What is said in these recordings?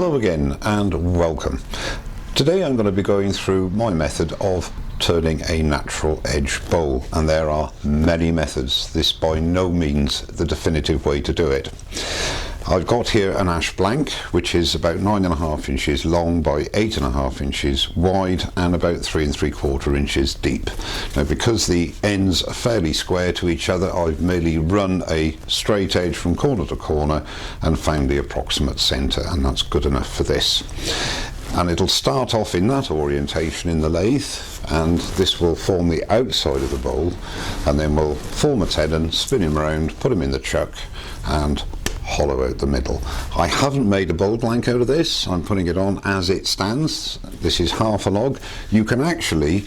Hello again and welcome. Today I'm going to be going through my method of turning a natural edge bowl, and there are many methods. This by no means the definitive way to do it. I've got here an ash blank which is about 9.5 inches long by 8.5 inches wide and about 3 3/4 inches deep. Now, because the ends are fairly square to each other, I've merely run a straight edge from corner to corner and found the approximate centre, and that's good enough for this. And it'll start off in that orientation in the lathe, and this will form the outside of the bowl, and then we'll form a tenon, spin him around, put him in the chuck and hollow out the middle. I haven't made a bowl blank out of this. I'm putting it on as it stands. This is half a log. You can actually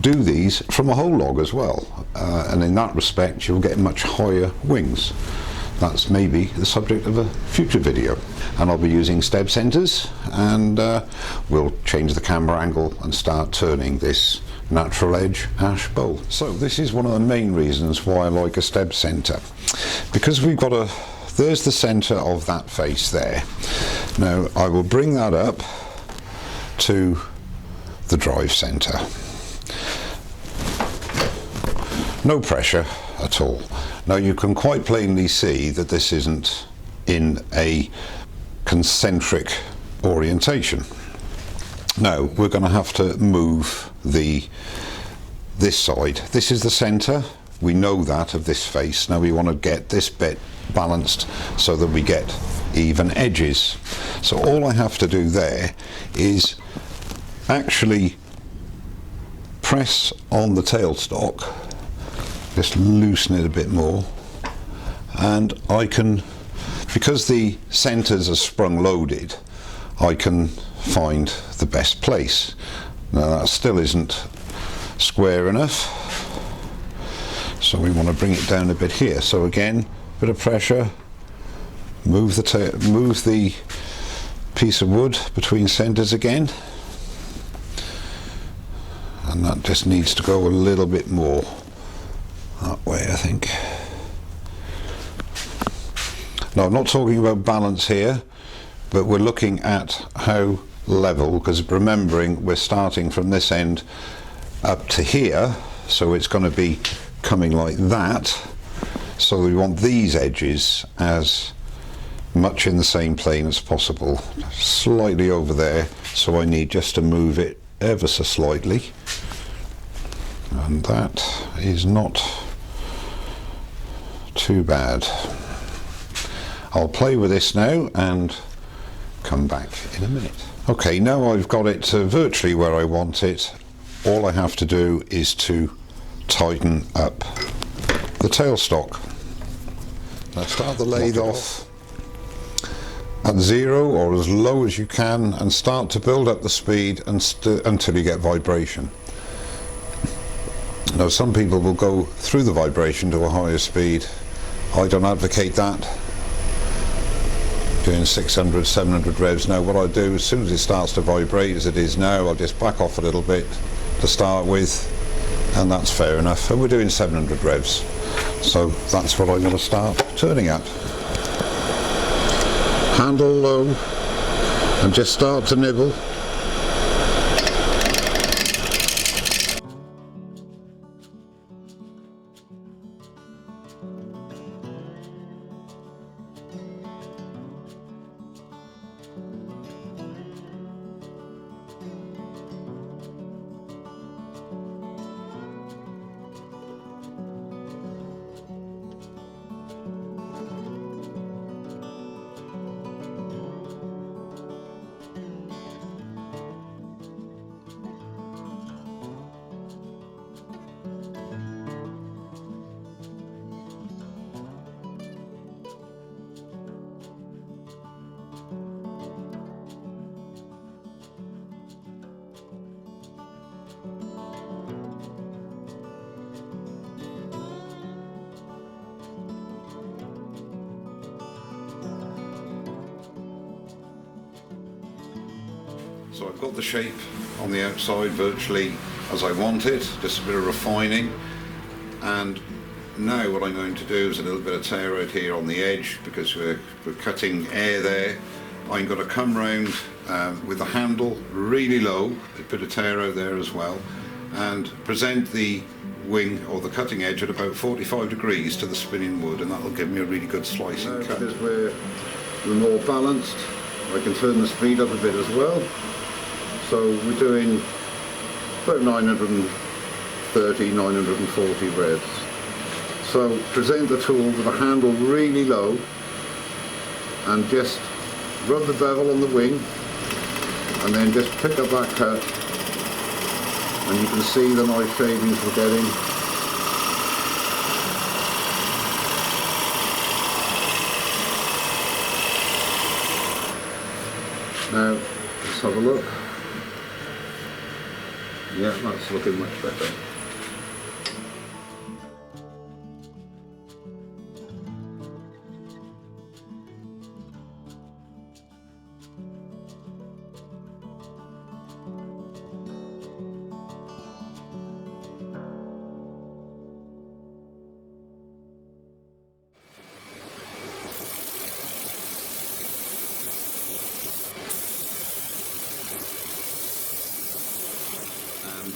do these from a whole log as well, and in that respect you'll get much higher wings. That's maybe the subject of a future video. And I'll be using steb centers, and we'll change the camera angle and start turning this natural edge ash bowl. So this is one of the main reasons why I like a steb center, because we've got there's the center of that face there. Now I will bring that up to the drive center. No pressure at all. Now you can quite plainly see that this isn't in a concentric orientation. Now we're going to have to move this side. This is the center. We know that of this face. Now we want to get this bit balanced so that we get even edges. So all I have to do there is actually press on the tailstock, just loosen it a bit more, and I can, because the centers are sprung loaded, I can find the best place. Now that still isn't square enough, so we want to bring it down a bit here. So again, bit of pressure, move the piece of wood between centers again, and that just needs to go a little bit more that way, I think. Now I'm not talking about balance here, but we're looking at how level, because remembering we're starting from this end up to here, so it's going to be coming like that. So we want these edges as much in the same plane as possible, slightly over there, so I need just to move it ever so slightly, and that is not too bad. I'll play with this now and come back in a minute. Okay, now I've got it virtually where I want it. All I have to do is to tighten up the tailstock. Now start the lathe off at 0 or as low as you can, and start to build up the speed until you get vibration. Now some people will go through the vibration to a higher speed. I don't advocate that, doing 600, 700 revs. Now what I do, as soon as it starts to vibrate as it is now, I'll just back off a little bit to start with, and that's fair enough. And we're doing 700 revs, so that's what I'm going to start turning at. Handle low and just start to nibble. So I've got the shape on the outside virtually as I want it, just a bit of refining, and now what I'm going to do is a little bit of tear out here on the edge, because we're cutting air there, I'm going to come round with the handle really low, a bit of tear out there as well, and present the wing or the cutting edge at about 45 degrees to the spinning wood, and that'll give me a really good slicing cut. Because we're more balanced, I can turn the speed up a bit as well. So we're doing about 930, 940 revs. So present the tool with the handle really low and just rub the bevel on the wing and then just pick up that cut, and you can see the nice shavings we're getting. Now let's have a look. Yeah, that's looking much better.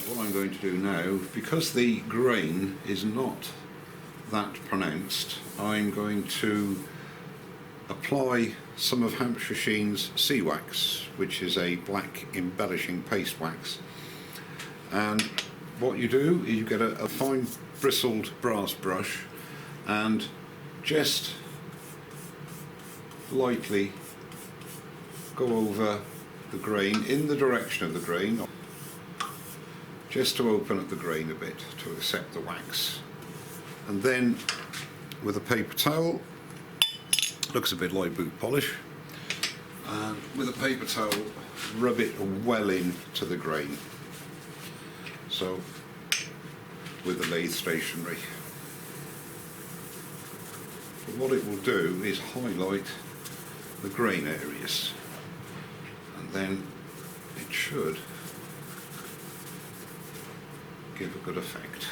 What I'm going to do now, because the grain is not that pronounced, I'm going to apply some of Hampshire Sheen's C Wax, which is a black embellishing paste wax. And what you do is you get a fine bristled brass brush and just lightly go over the grain in the direction of the grain, just to open up the grain a bit to accept the wax. And then with a paper towel, looks a bit like boot polish, and with a paper towel rub it well into the grain, so with the lathe stationary. But what it will do is highlight the grain areas, and then it should give a good effect.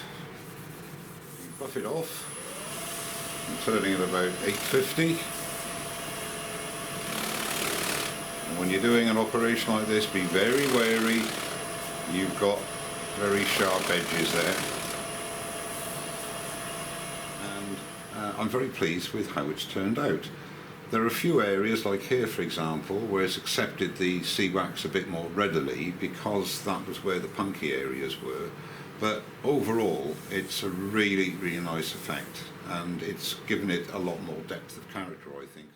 You buff it off. I'm turning it about 850. And when you're doing an operation like this, be very wary. You've got very sharp edges there. And I'm very pleased with how it's turned out. There are a few areas, like here for example, where it's accepted the C Wax a bit more readily because that was where the punky areas were. But overall, it's a really, really nice effect, and it's given it a lot more depth of character, I think.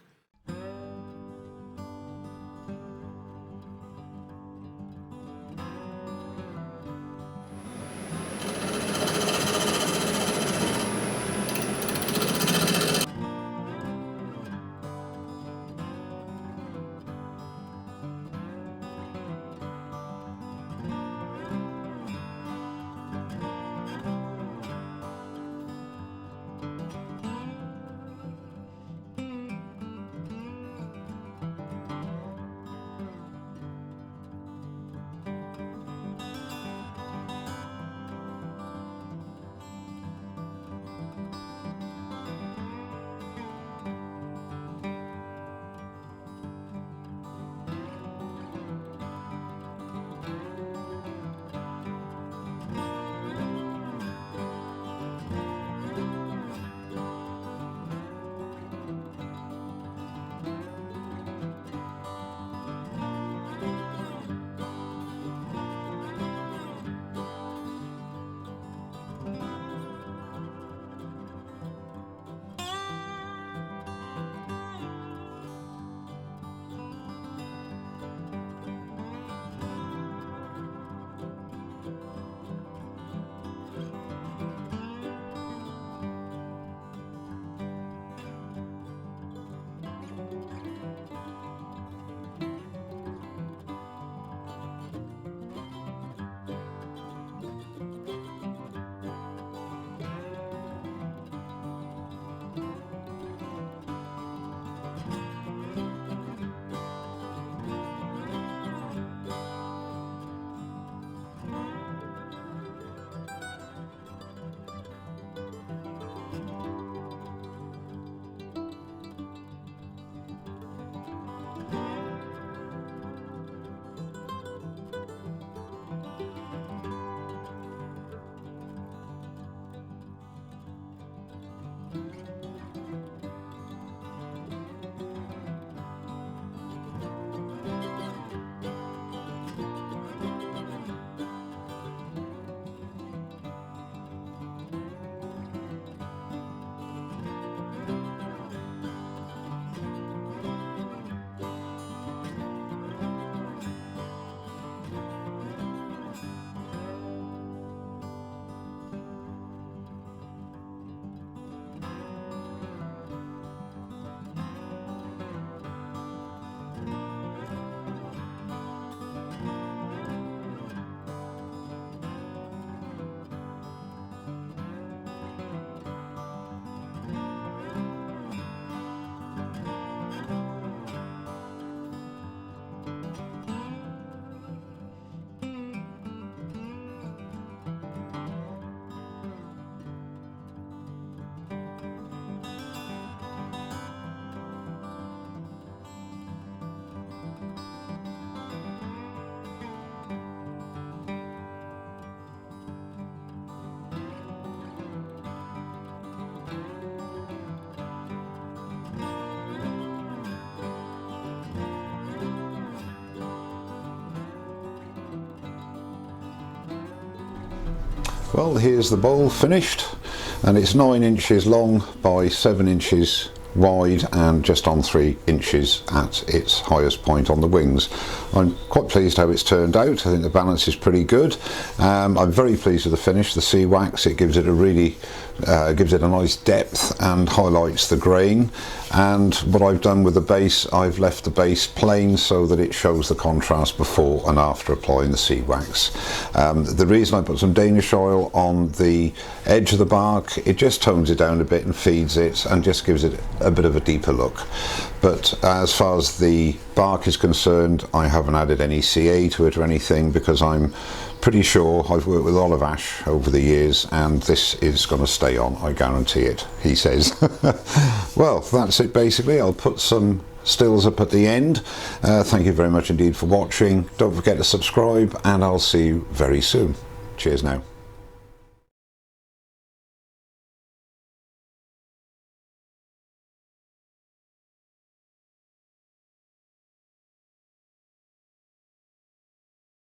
Well, here's the bowl finished, and it's 9 inches long by 7 inches wide and just on 3 inches at its highest point on the wings. I'm quite pleased how it's turned out. I think the balance is pretty good. I'm very pleased with the finish. The C Wax, it gives it a really gives it a nice depth and highlights the grain. And what I've done with the base, I've left the base plain so that it shows the contrast before and after applying the C Wax. The reason I put some Danish oil on the edge of the bark, it just tones it down a bit and feeds it and just gives it a bit of a deeper look. But as far as the bark is concerned, I haven't added any CA to it or anything, because I'm pretty sure, I've worked with olive ash over the years, and this is going to stay on, I guarantee it, he says. Well, that's it basically. I'll put some stills up at the end. Thank you very much indeed for watching. Don't forget to subscribe, and I'll see you very soon. Cheers now.